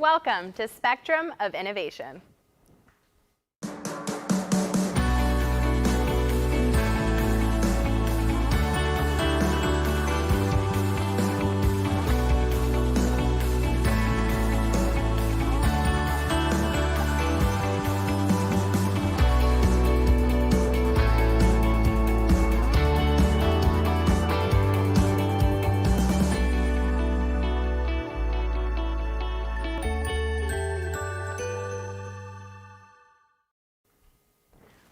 Welcome to Spectrum of Innovation.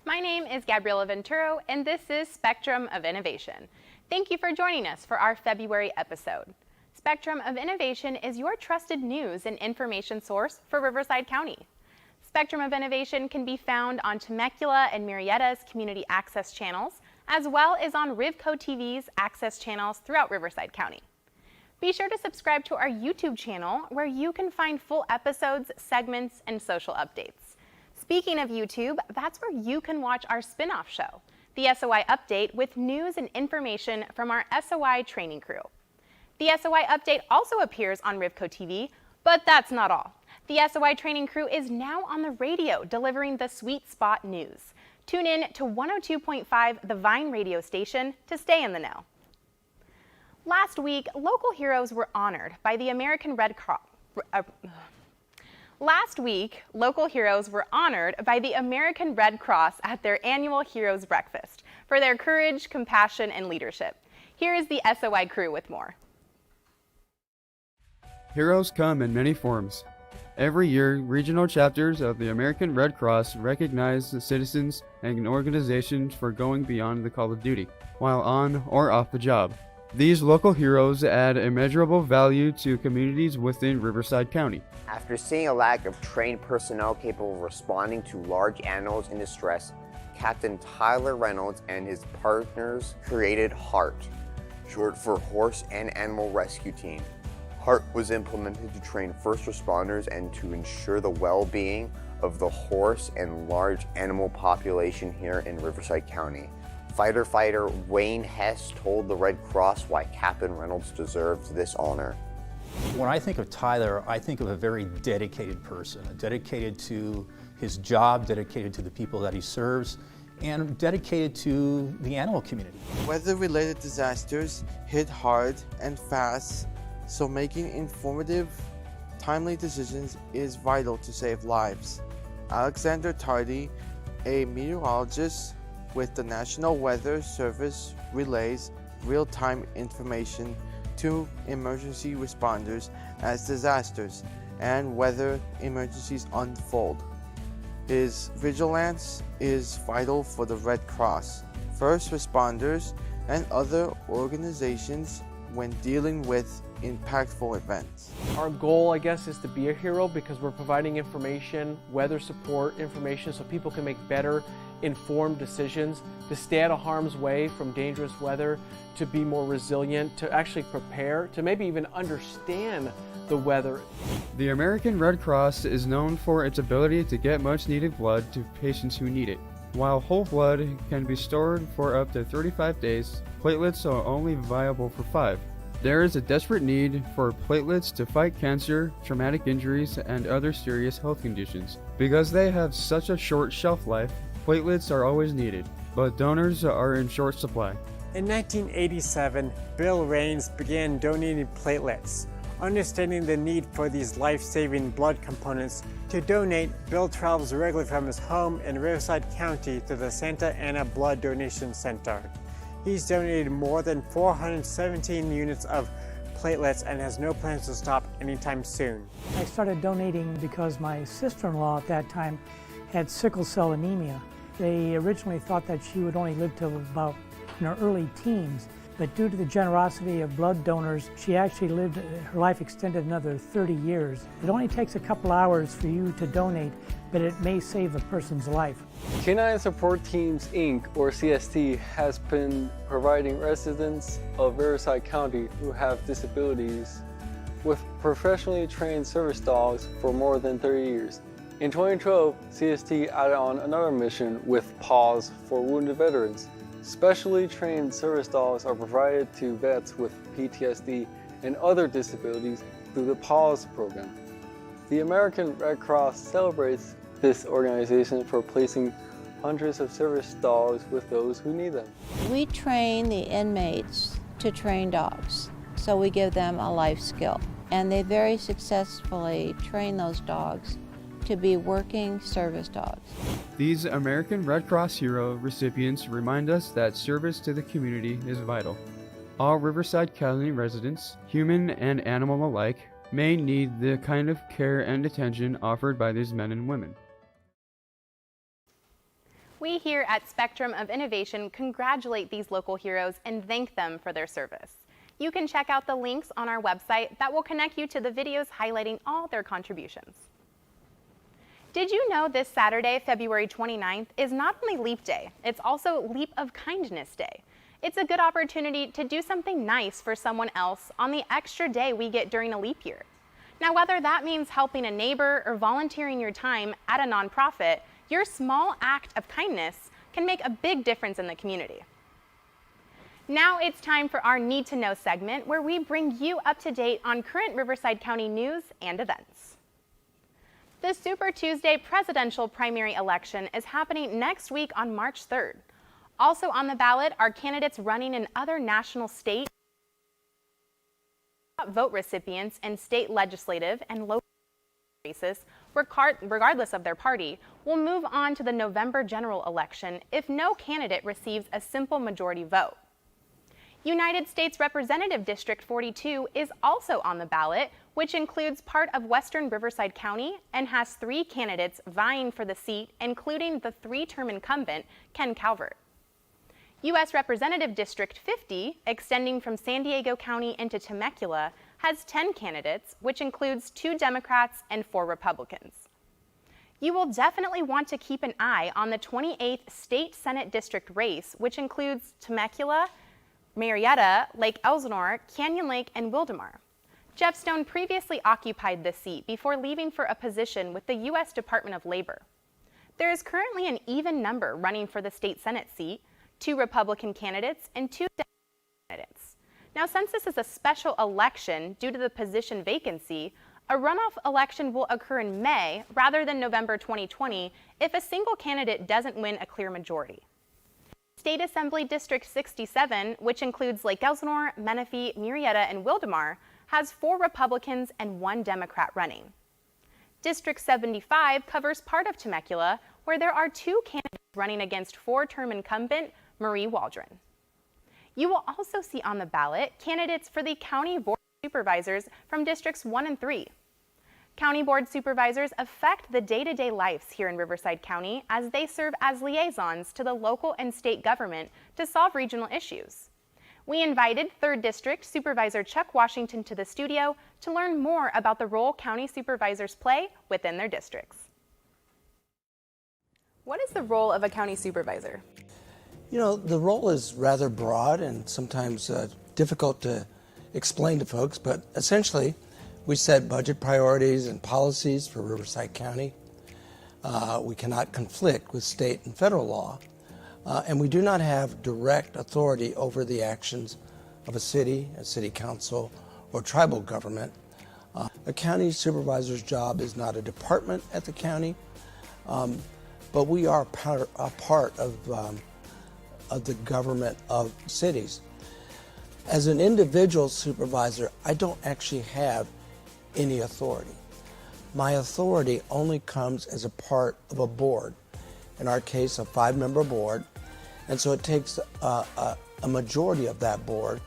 My name is Gabriela Venturo, and this is Spectrum of Innovation. Thank you for joining us for our February episode. Spectrum of Innovation is your trusted news and information source for Riverside County. Spectrum of Innovation can be found on Temecula and Murrieta's community access channels, as well as on Rivco TV's access channels throughout Riverside County. Be sure to subscribe to our YouTube channel, where you can find full episodes, segments, and social updates. Speaking of YouTube, that's where you can watch our spin-off show, the SOI Update, with news and information from our SOI training crew. The SOI Update also appears on Rivco TV, but that's not all. The SOI training crew is now on the radio, delivering the Sweet Spot news. Tune in to 102.5 The Vine radio station to stay in the know. Last week, local heroes were honored by the American Red Cross. Last week, local heroes were honored by the American Red Cross at their annual Heroes Breakfast for their courage, compassion, and leadership. Here is the SOI crew with more. Heroes come in many forms. Every year, regional chapters of the American Red Cross recognize the citizens and organizations for going beyond the call of duty, while on or off the job. These local heroes add immeasurable value to communities within Riverside County. After seeing a lack of trained personnel capable of responding to large animals in distress, Captain Tyler Reynolds and his partners created HART, short for Horse and Animal Rescue Team. HART was implemented to train first responders and to ensure the well-being of the horse and large animal population here in Riverside County. Fighter Wayne Hess told the Red Cross why Captain Reynolds deserves this honor. When I think of Tyler, I think of a very dedicated person, dedicated to his job, dedicated to the people that he serves, and dedicated to the animal community. Weather-related disasters hit hard and fast, so making informative, timely decisions is vital to save lives. Alexander Tardy, a meteorologist with the National Weather Service, relays real-time information to emergency responders as disasters and weather emergencies unfold. His vigilance is vital for the Red Cross, first responders, and other organizations when dealing with impactful events. Our goal, I guess, is to be a hero because we're providing information, weather support information, so people can make better informed decisions, to stay out of harm's way from dangerous weather, to be more resilient, to actually prepare, to maybe even understand the weather. The American Red Cross is known for its ability to get much needed blood to patients who need it. While whole blood can be stored for up to 35 days, platelets are only viable for 5. There is a desperate need for platelets to fight cancer, traumatic injuries, and other serious health conditions. Because they have such a short shelf life, platelets are always needed, but donors are in short supply. In 1987, Bill Raines began donating platelets. Understanding the need for these life-saving blood components, to donate, Bill travels regularly from his home in Riverside County to the Santa Ana Blood Donation Center. He's donated more than 417 units of platelets and has no plans to stop anytime soon. I started donating because my sister-in-law at that time had sickle cell anemia. They originally thought that she would only live till about in her early teens, but due to the generosity of blood donors, she actually lived, her life extended another 30 years. It only takes a couple hours for you to donate, but it may save a person's life. Canine Support Teams, Inc., or CST, has been providing residents of Riverside County who have disabilities with professionally trained service dogs for more than 30 years. In 2012, CST added on another mission with PAWS for wounded veterans. Specially trained service dogs are provided to vets with PTSD and other disabilities through the PAWS program. The American Red Cross celebrates this organization for placing hundreds of service dogs with those who need them. We train the inmates to train dogs, so we give them a life skill. And they very successfully train those dogs to be working service dogs. These American Red Cross Hero recipients remind us that service to the community is vital. All Riverside County residents, human and animal alike, may need the kind of care and attention offered by these men and women. We here at Spectrum of Innovation congratulate these local heroes and thank them for their service. You can check out the links on our website that will connect you to the videos highlighting all their contributions. Did you know this Saturday, February 29th, is not only Leap Day, it's also Leap of Kindness Day. It's a good opportunity to do something nice for someone else on the extra day we get during a leap year. Now, whether that means helping a neighbor or volunteering your time at a nonprofit, your small act of kindness can make a big difference in the community. Now it's time for our Need to Know segment, where we bring you up to date on current Riverside County news and events. The Super Tuesday presidential primary election is happening next week on March 3rd. Also on the ballot are candidates running in other national, state, vote recipients in state legislative and local races, regardless of their party, will move on to the November general election if no candidate receives a simple majority vote. United States Representative District 42 is also on the ballot, which includes part of western Riverside County and has 3 candidates vying for the seat, including the 3-term incumbent, Ken Calvert. U.S. Representative District 50, extending from San Diego County into Temecula, has 10 candidates, which includes 2 Democrats and 4 Republicans. You will definitely want to keep an eye on the 28th State Senate District race, which includes Temecula, Murrieta, Lake Elsinore, Canyon Lake, and Wildomar. Jeff Stone previously occupied this seat before leaving for a position with the U.S. Department of Labor. There is currently an even number running for the state Senate seat, 2 Republican candidates and 2 Democratic candidates. Now, since this is a special election due to the position vacancy, a runoff election will occur in May rather than November 2020 if a single candidate doesn't win a clear majority. State Assembly District 67, which includes Lake Elsinore, Menifee, Murrieta, and Wildomar, has 4 Republicans and 1 Democrat running. District 75 covers part of Temecula, where there are 2 candidates running against 4-term incumbent Marie Waldron. You will also see on the ballot candidates for the County Board of Supervisors from Districts 1 and 3. County Board Supervisors affect the day-to-day lives here in Riverside County as they serve as liaisons to the local and state government to solve regional issues. We invited 3rd District Supervisor Chuck Washington to the studio to learn more about the role county supervisors play within their districts. What is the role of a county supervisor? You know, the role is rather broad and sometimes difficult to explain to folks, but essentially we set budget priorities and policies for Riverside County. We cannot conflict with state and federal law, and we do not have direct authority over the actions of a city council, or tribal government. A county supervisor's job is not a department at the county, but we are a part of the government of cities. As an individual supervisor, I don't actually have any authority. My authority only comes as a part of a board, in our case a 5-member board, and so it takes a majority of that board,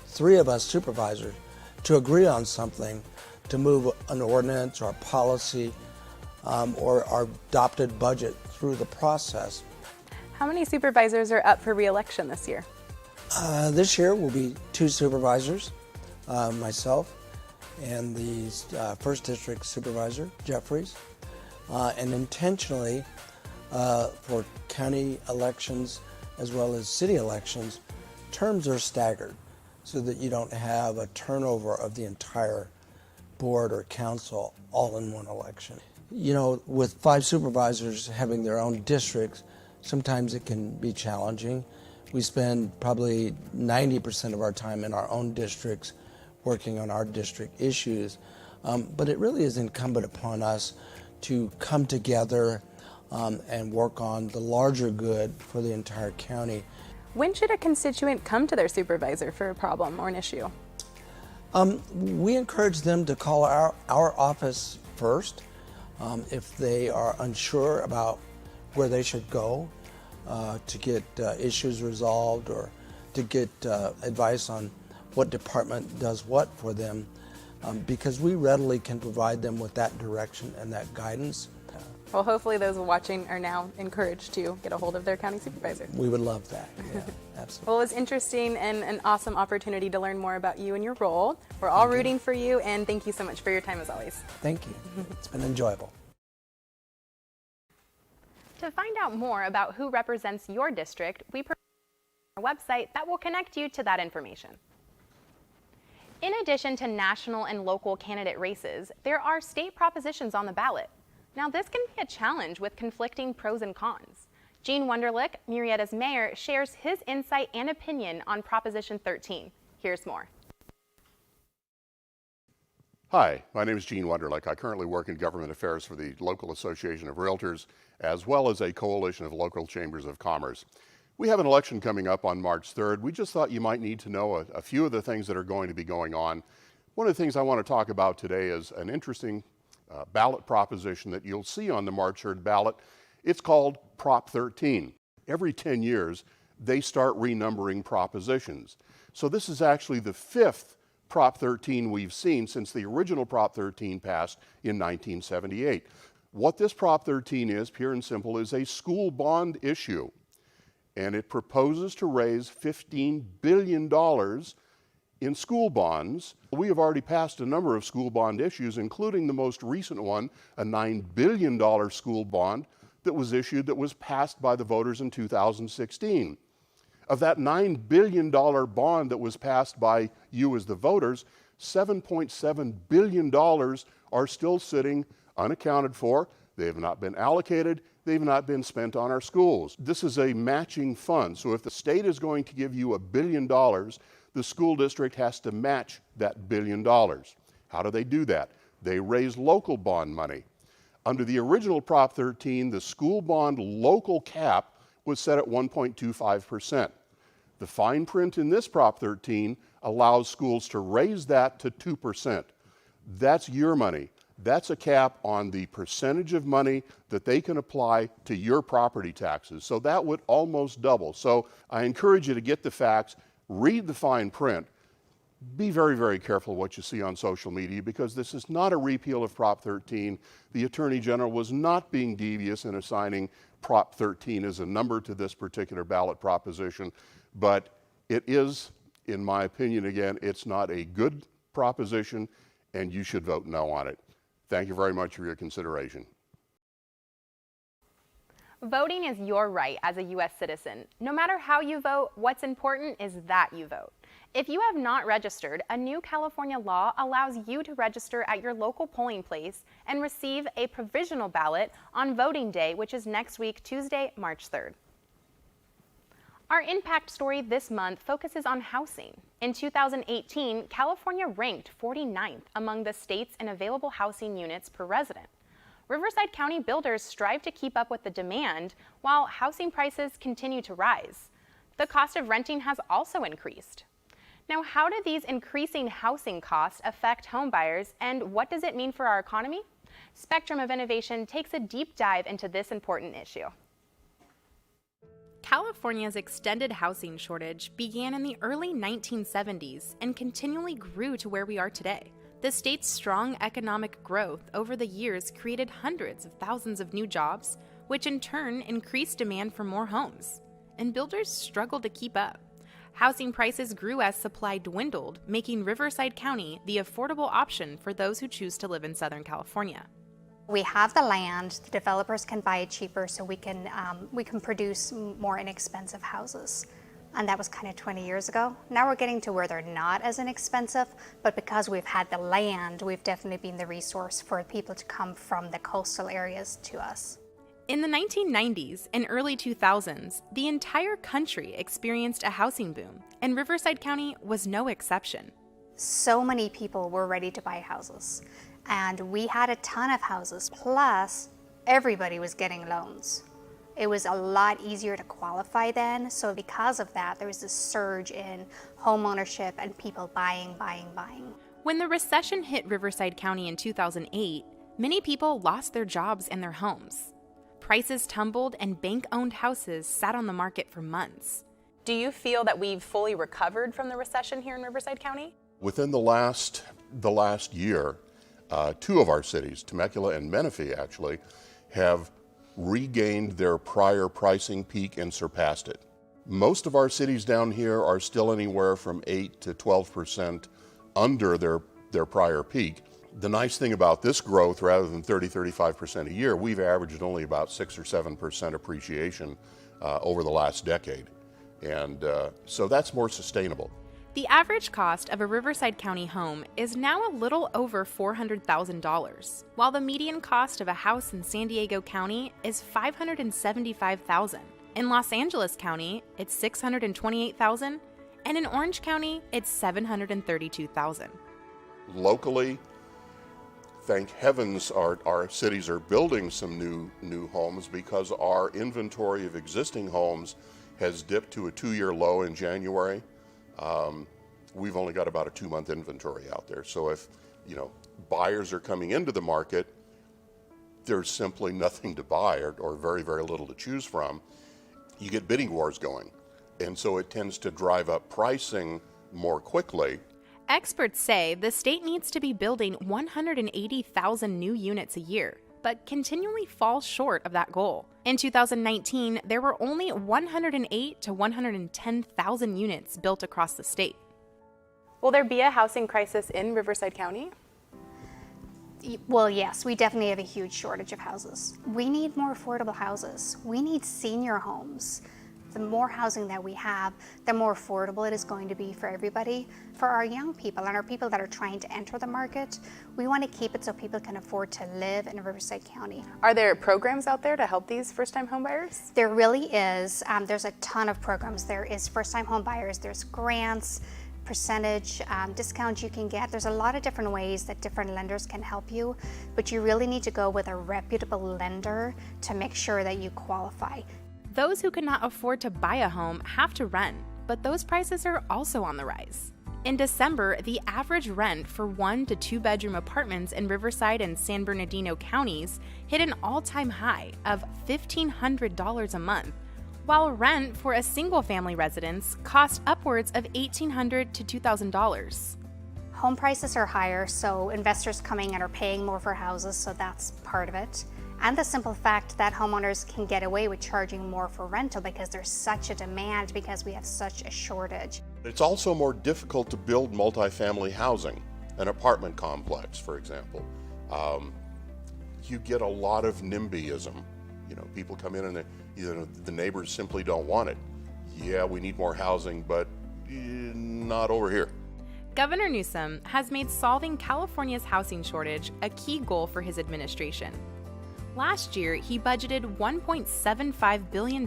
3 of us supervisors, to agree on something, to move an ordinance or a policy or our adopted budget through the process. How many supervisors are up for re-election this year? This year will be 2 supervisors, myself and the 1st District Supervisor, Jeffries, and intentionally for county elections as well as city elections, terms are staggered so that you don't have a turnover of the entire board or council all in one election. You know, with 5 supervisors having their own districts, sometimes it can be challenging. We spend probably 90% of our time in our own districts working on our district issues. But it really is incumbent upon us to come together and work on the larger good for the entire county. When should a constituent come to their supervisor for a problem or an issue? We encourage them to call our office first if they are unsure about where they should go to get issues resolved or to get advice on what department does what for them, because we readily can provide them with that direction and that guidance. Well, hopefully those watching are now encouraged to get a hold of their county supervisor. We would love that, yeah, absolutely. Well, it was interesting and an awesome opportunity to learn more about you and your role. We're all rooting for you, and thank you so much for your time as always. Thank you. It's been enjoyable. To find out more about who represents your district, we provide a website that will connect you to that information. In addition to national and local candidate races, there are state propositions on the ballot. Now, this can be a challenge with conflicting pros and cons. Gene Wunderlich, Murrieta's mayor, shares his insight and opinion on Proposition 13. Here's more. Hi, my name is Gene Wunderlich. I currently work in government affairs for the local association of realtors, as well as a coalition of local chambers of commerce. We have an election coming up on March 3rd. We just thought you might need to know a few of the things that are going to be going on. One of the things I want to talk about today is an interesting ballot proposition that you'll see on the March 3rd ballot. It's called Prop 13. Every 10 years, they start renumbering propositions. So this is actually the 5th Prop 13 we've seen since the original Prop 13 passed in 1978. What this Prop 13 is, pure and simple, is a school bond issue. And it proposes to raise $15 billion in school bonds. We have already passed a number of school bond issues, including the most recent one, a $9 billion school bond that was issued that was passed by the voters in 2016. Of that $9 billion bond that was passed by you as the voters, $7.7 billion are still sitting unaccounted for. They have not been allocated. They've not been spent on our schools. This is a matching fund. So if the state is going to give you $1 billion, the school district has to match that $1 billion. How do they do that? They raise local bond money. Under the original Prop 13, the school bond local cap was set at 1.25%. The fine print in this Prop 13 allows schools to raise that to 2%. That's your money. That's a cap on the percentage of money that they can apply to your property taxes. So that would almost double. So I encourage you to get the facts, read the fine print, be very, very careful what you see on social media, because this is not a repeal of Prop 13. The Attorney General was not being devious in assigning Prop 13 as a number to this particular ballot proposition, but it is, in my opinion, again, it's not a good proposition, and you should vote no on it. Thank you very much for your consideration. Voting is your right as a U.S. citizen. No matter how you vote, what's important is that you vote. If you have not registered, a new California law allows you to register at your local polling place and receive a provisional ballot on voting day, which is next week, Tuesday, March 3rd. Our impact story this month focuses on housing. In 2018, California ranked 49th among the states in available housing units per resident. Riverside County builders strive to keep up with the demand while housing prices continue to rise. The cost of renting has also increased. Now, how do these increasing housing costs affect home buyers, and what does it mean for our economy? Spectrum of Innovation takes a deep dive into this important issue. California's extended housing shortage began in the early 1970s and continually grew to where we are today. The state's strong economic growth over the years created hundreds of thousands of new jobs, which in turn increased demand for more homes. And builders struggled to keep up. Housing prices grew as supply dwindled, making Riverside County the affordable option for those who choose to live in Southern California. We have the land, the developers can buy it cheaper, so we can produce more inexpensive houses. And that was kind of 20 years ago. Now we're getting to where they're not as inexpensive, but because we've had the land, we've definitely been the resource for people to come from the coastal areas to us. In the 1990s and early 2000s, the entire country experienced a housing boom, and Riverside County was no exception. So many people were ready to buy houses. And we had a ton of houses, plus everybody was getting loans. It was a lot easier to qualify then, so because of that, there was this surge in home ownership and people buying. When the recession hit Riverside County in 2008, many people lost their jobs and their homes. Prices tumbled and bank-owned houses sat on the market for months. Do you feel that we've fully recovered from the recession here in Riverside County? Within the last year, two of our cities, Temecula and Menifee actually, have regained their prior pricing peak and surpassed it. Most of our cities down here are still anywhere from 8 to 12% under their prior peak. The nice thing about this growth, rather than 30-35% a year, we've averaged only about 6 or 7% appreciation over the last decade. And so that's more sustainable. The average cost of a Riverside County home is now a little over $400,000, while the median cost of a house in San Diego County is $575,000. In Los Angeles County, it's $628,000, and in Orange County, it's $732,000. Locally, thank heavens our cities are building some new homes, because our inventory of existing homes has dipped to a 2-year low in January. We've only got about a 2-month inventory out there. So if, buyers are coming into the market, there's simply nothing to buy or very, very little to choose from. You get bidding wars going. And so it tends to drive up pricing more quickly. Experts say the state needs to be building 180,000 new units a year, but continually falls short of that goal. In 2019, there were only 108 to 110,000 units built across the state. Will there be a housing crisis in Riverside County? Well, yes, we definitely have a huge shortage of houses. We need more affordable houses. We need senior homes. The more housing that we have, the more affordable it is going to be for everybody. For our young people and our people that are trying to enter the market, we want to keep it so people can afford to live in Riverside County. Are there programs out there to help these first-time homebuyers? There really is. There's a ton of programs. There is first-time homebuyers, there's grants, percentage discounts you can get. There's a lot of different ways that different lenders can help you, but you really need to go with a reputable lender to make sure that you qualify. Those who cannot afford to buy a home have to rent, but those prices are also on the rise. In December, the average rent for 1 to 2 bedroom apartments in Riverside and San Bernardino counties hit an all-time high of $1,500 a month, while rent for a single-family residence cost upwards of $1,800 to $2,000. Home prices are higher, so investors coming in are paying more for houses, so that's part of it. And the simple fact that homeowners can get away with charging more for rental because there's such a demand, because we have such a shortage. It's also more difficult to build multifamily housing, an apartment complex, for example. You get a lot of NIMBYism. People come in and the neighbors simply don't want it. Yeah, we need more housing, but not over here. Governor Newsom has made solving California's housing shortage a key goal for his administration. Last year, he budgeted $1.75 billion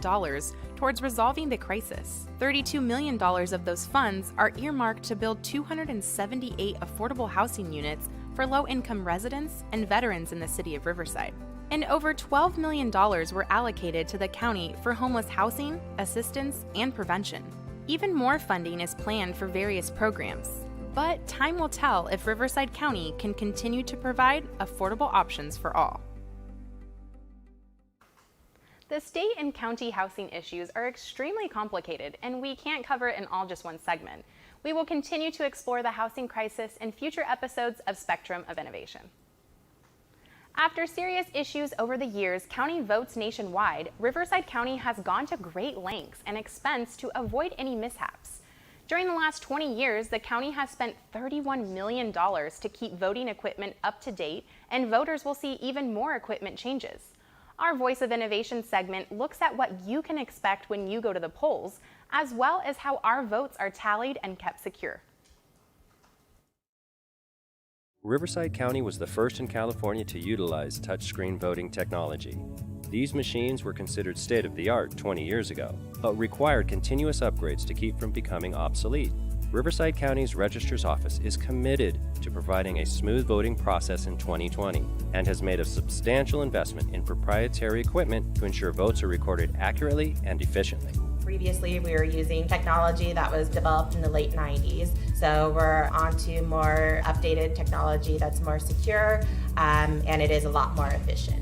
towards resolving the crisis. $32 million of those funds are earmarked to build 278 affordable housing units for low-income residents and veterans in the city of Riverside. And over $12 million were allocated to the county for homeless housing, assistance, and prevention. Even more funding is planned for various programs. But time will tell if Riverside County can continue to provide affordable options for all. The state and county housing issues are extremely complicated, and we can't cover it in all just one segment. We will continue to explore the housing crisis in future episodes of Spectrum of Innovation. After serious issues over the years, county votes nationwide, Riverside County has gone to great lengths and expense to avoid any mishaps. During the last 20 years, the county has spent $31 million to keep voting equipment up to date, and voters will see even more equipment changes. Our Voice of Innovation segment looks at what you can expect when you go to the polls, as well as how our votes are tallied and kept secure. Riverside County was the first in California to utilize touchscreen voting technology. These machines were considered state-of-the-art 20 years ago, but required continuous upgrades to keep from becoming obsolete. Riverside County's Registrar's Office is committed to providing a smooth voting process in 2020 and has made a substantial investment in proprietary equipment to ensure votes are recorded accurately and efficiently. Previously, we were using technology that was developed in the late 90s, so we're on to more updated technology that's more secure, and it is a lot more efficient.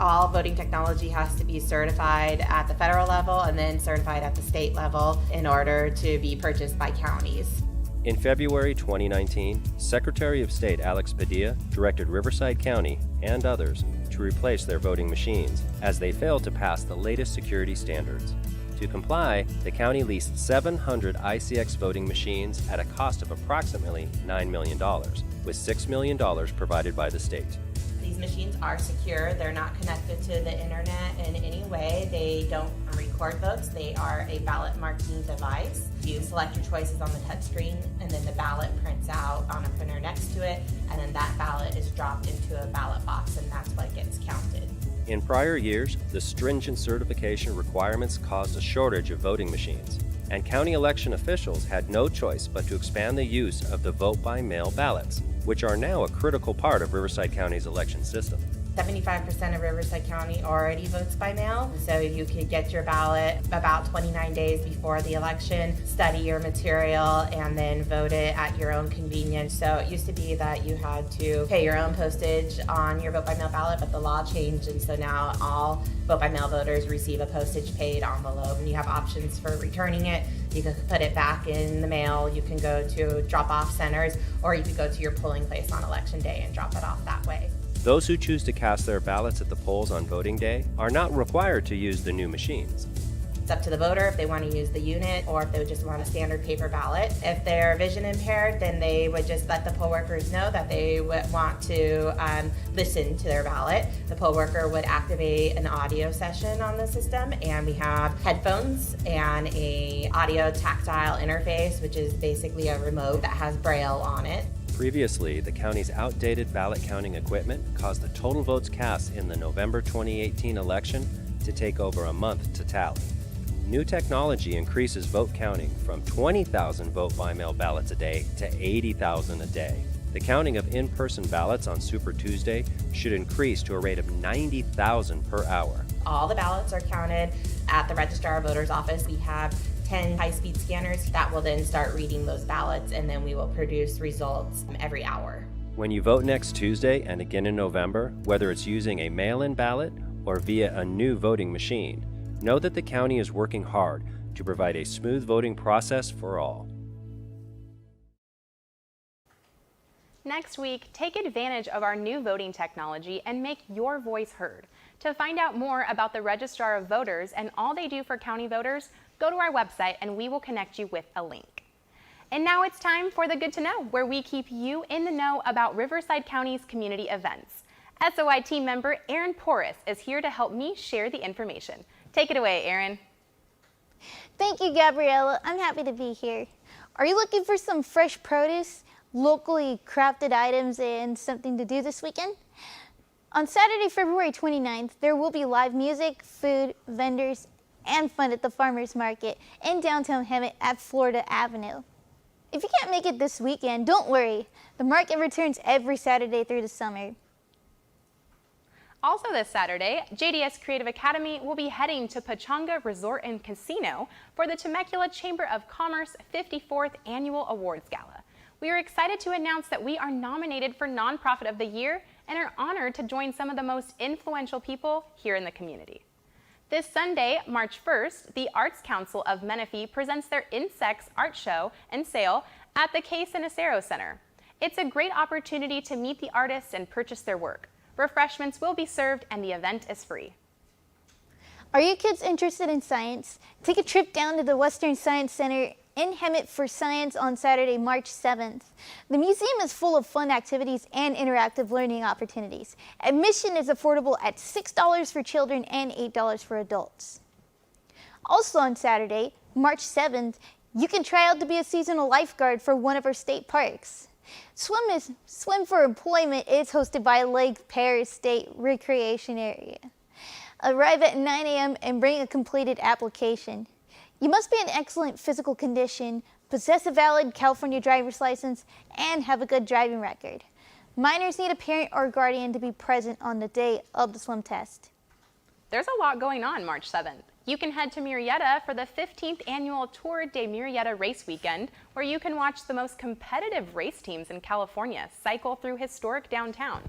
All voting technology has to be certified at the federal level and then certified at the state level in order to be purchased by counties. In February 2019, Secretary of State Alex Padilla directed Riverside County and others to replace their voting machines as they failed to pass the latest security standards. To comply, the county leased 700 ICX voting machines at a cost of approximately $9 million, with $6 million provided by the state. These machines are secure. They're not connected to the internet in any way. They don't record votes. They are a ballot marking device. You select your choices on the touchscreen, and then the ballot prints out on a printer next to it, and then that ballot is dropped into a ballot box, and that's what gets counted. In prior years, the stringent certification requirements caused a shortage of voting machines, and county election officials had no choice but to expand the use of the vote-by-mail ballots, which are now a critical part of Riverside County's election system. 75% of Riverside County already votes by mail, so you could get your ballot about 29 days before the election, study your material, and then vote it at your own convenience. So it used to be that you had to pay your own postage on your vote by mail ballot, but the law changed, and so now all vote by mail voters receive a postage paid envelope, and you have options for returning it. You can put it back in the mail, you can go to drop-off centers, or you could go to your polling place on election day and drop it off that way. Those who choose to cast their ballots at the polls on voting day are not required to use the new machines. It's up to the voter if they want to use the unit or if they would just want a standard paper ballot. If they're vision impaired, then they would just let the poll workers know that they would want to listen to their ballot. The poll worker would activate an audio session on the system, and we have headphones and a audio tactile interface, which is basically a remote that has Braille on it. Previously, the county's outdated ballot counting equipment caused the total votes cast in the November 2018 election to take over a month to tally. New technology increases vote counting from 20,000 vote-by-mail ballots a day to 80,000 a day. The counting of in-person ballots on Super Tuesday should increase to a rate of 90,000 per hour. All the ballots are counted at the Registrar of Voters office. We have 10 high-speed scanners that will then start reading those ballots, and then we will produce results every hour. When you vote next Tuesday and again in November, whether it's using a mail-in ballot or via a new voting machine, know that the county is working hard to provide a smooth voting process for all. Next week, take advantage of our new voting technology and make your voice heard. To find out more about the Registrar of Voters and all they do for county voters, go to our website and we will connect you with a link. And now it's time for the Good to Know, where we keep you in the know about Riverside County's community events. SOI team member Erin Perris is here to help me share the information. Take it away, Erin. Thank you, Gabriella. I'm happy to be here. Are you looking for some fresh produce, locally crafted items, and something to do this weekend? On Saturday, February 29th, there will be live music, food, vendors, and fun at the Farmers Market in downtown Hemet at Florida Avenue. If you can't make it this weekend, don't worry. The market returns every Saturday through the summer. Also this Saturday, JDS Creative Academy will be heading to Pechanga Resort and Casino for the Temecula Chamber of Commerce 54th Annual Awards Gala. We are excited to announce that we are nominated for Nonprofit of the Year and are honored to join some of the most influential people here in the community. This Sunday, March 1st, the Arts Council of Menifee presents their Insects art show and sale at the Case and Acero Center. It's a great opportunity to meet the artists and purchase their work. Refreshments will be served and the event is free. Are you kids interested in science? Take a trip down to the Western Science Center in Hemet for science on Saturday, March 7th. The museum is full of fun activities and interactive learning opportunities. Admission is affordable at $6 for children and $8 for adults. Also on Saturday, March 7th, you can try out to be a seasonal lifeguard for one of our state parks. Swim for Employment is hosted by Lake Perris State Recreation Area. Arrive at 9 a.m. and bring a completed application. You must be in excellent physical condition, possess a valid California driver's license, and have a good driving record. Minors need a parent or guardian to be present on the day of the swim test. There's a lot going on March 7th. You can head to Murrieta for the 15th annual Tour de Murrieta race weekend, where you can watch the most competitive race teams in California cycle through historic downtown.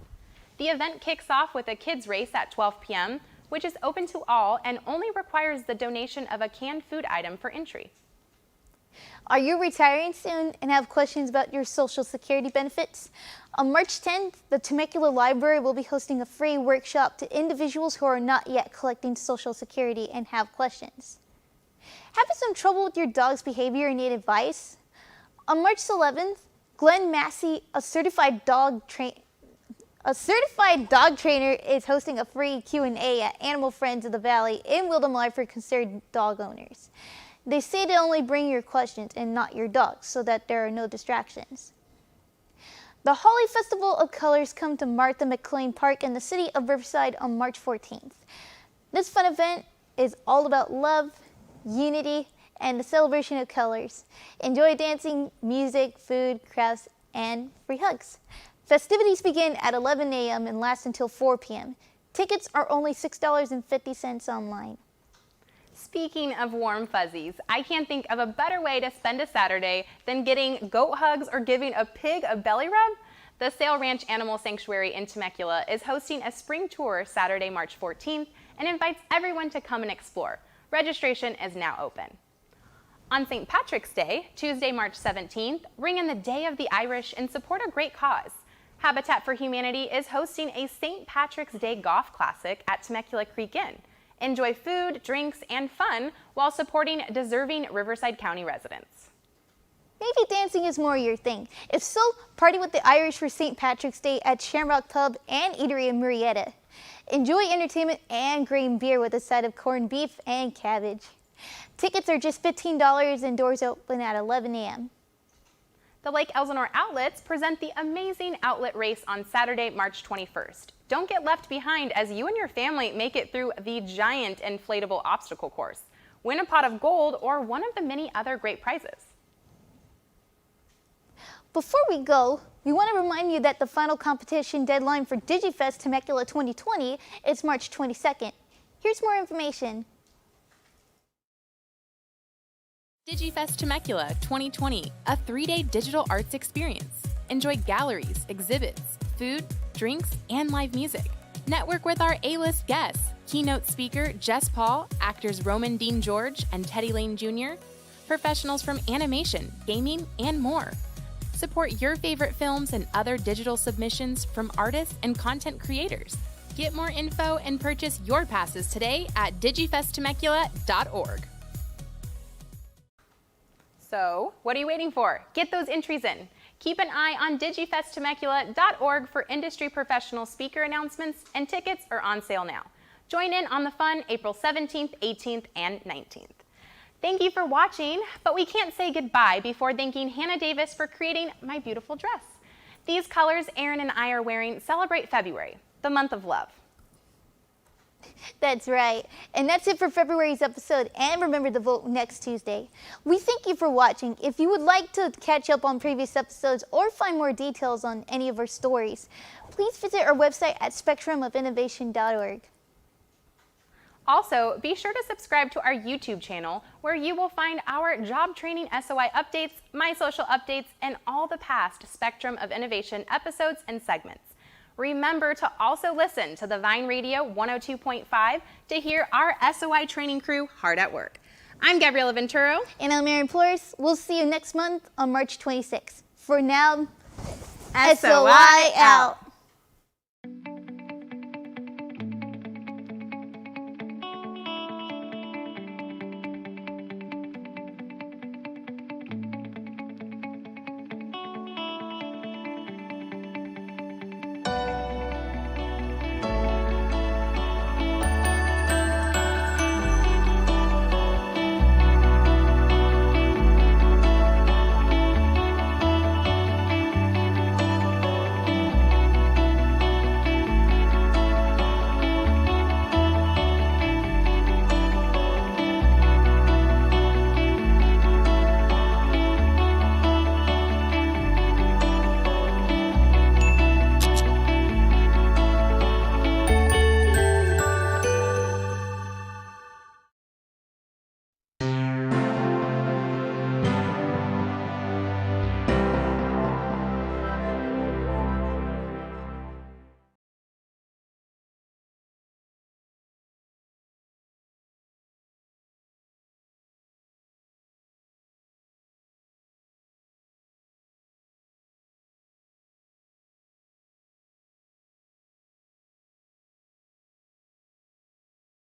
The event kicks off with a kids race at 12 p.m., which is open to all and only requires the donation of a canned food item for entry. Are you retiring soon and have questions about your Social Security benefits? On March 10th, the Temecula Library will be hosting a free workshop to individuals who are not yet collecting Social Security and have questions. Having some trouble with your dog's behavior and need advice? On March 11th, Glenn Massey, a certified dog trainer, is hosting a free Q&A at Animal Friends of the Valley in Wildomar for concerned dog owners. They say to only bring your questions and not your dogs so that there are no distractions. The Holi Festival of Colors come to Martha McLean Park in the city of Riverside on March 14th. This fun event is all about love, unity, and the celebration of colors. Enjoy dancing, music, food, crafts, and free hugs. Festivities begin at 11 a.m. and last until 4 p.m. Tickets are only $6.50 online. Speaking of warm fuzzies, I can't think of a better way to spend a Saturday than getting goat hugs or giving a pig a belly rub. The Sail Ranch Animal Sanctuary in Temecula is hosting a spring tour Saturday, March 14th, and invites everyone to come and explore. Registration is now open. On St. Patrick's Day, Tuesday, March 17th, ring in the Day of the Irish and support a great cause. Habitat for Humanity is hosting a St. Patrick's Day Golf Classic at Temecula Creek Inn. Enjoy food, drinks, and fun while supporting deserving Riverside County residents. Maybe dancing is more your thing. If so, party with the Irish for St. Patrick's Day at Shamrock Pub and Eatery in Murrieta. Enjoy entertainment and green beer with a side of corned beef and cabbage. Tickets are just $15 and doors open at 11 a.m. The Lake Elsinore Outlets present the amazing outlet race on Saturday, March 21st. Don't get left behind as you and your family make it through the giant inflatable obstacle course. Win a pot of gold or one of the many other great prizes. Before we go, we want to remind you that the final competition deadline for DigiFest Temecula 2020 is March 22nd. Here's more information. DigiFest Temecula 2020, a 3-day digital arts experience. Enjoy galleries, exhibits, food, drinks, and live music. Network with our A-list guests, keynote speaker Jess Paul, actors Roman Dean George and Teddy Lane Jr., professionals from animation, gaming, and more. Support your favorite films and other digital submissions from artists and content creators. Get more info and purchase your passes today at digifesttemecula.org. So, what are you waiting for? Get those entries in. Keep an eye on digifesttemecula.org for industry professional speaker announcements, and tickets are on sale now. Join in on the fun April 17th, 18th, and 19th. Thank you for watching, but we can't say goodbye before thanking Hannah Davis for creating my beautiful dress. These colors Erin and I are wearing celebrate February, the month of love. That's right. And that's it for February's episode. And remember to vote next Tuesday. We thank you for watching. If you would like to catch up on previous episodes or find more details on any of our stories, please visit our website at spectrumofinnovation.org. Also, be sure to subscribe to our YouTube channel where you will find our job training SOI updates, my social updates, and all the past Spectrum of Innovation episodes and segments. Remember to also listen to the Vine Radio 102.5 to hear our SOI training crew hard at work. I'm Gabriela Venturo. And I'm Erin Flores. We'll see you next month on March 26th. For now, SOI out.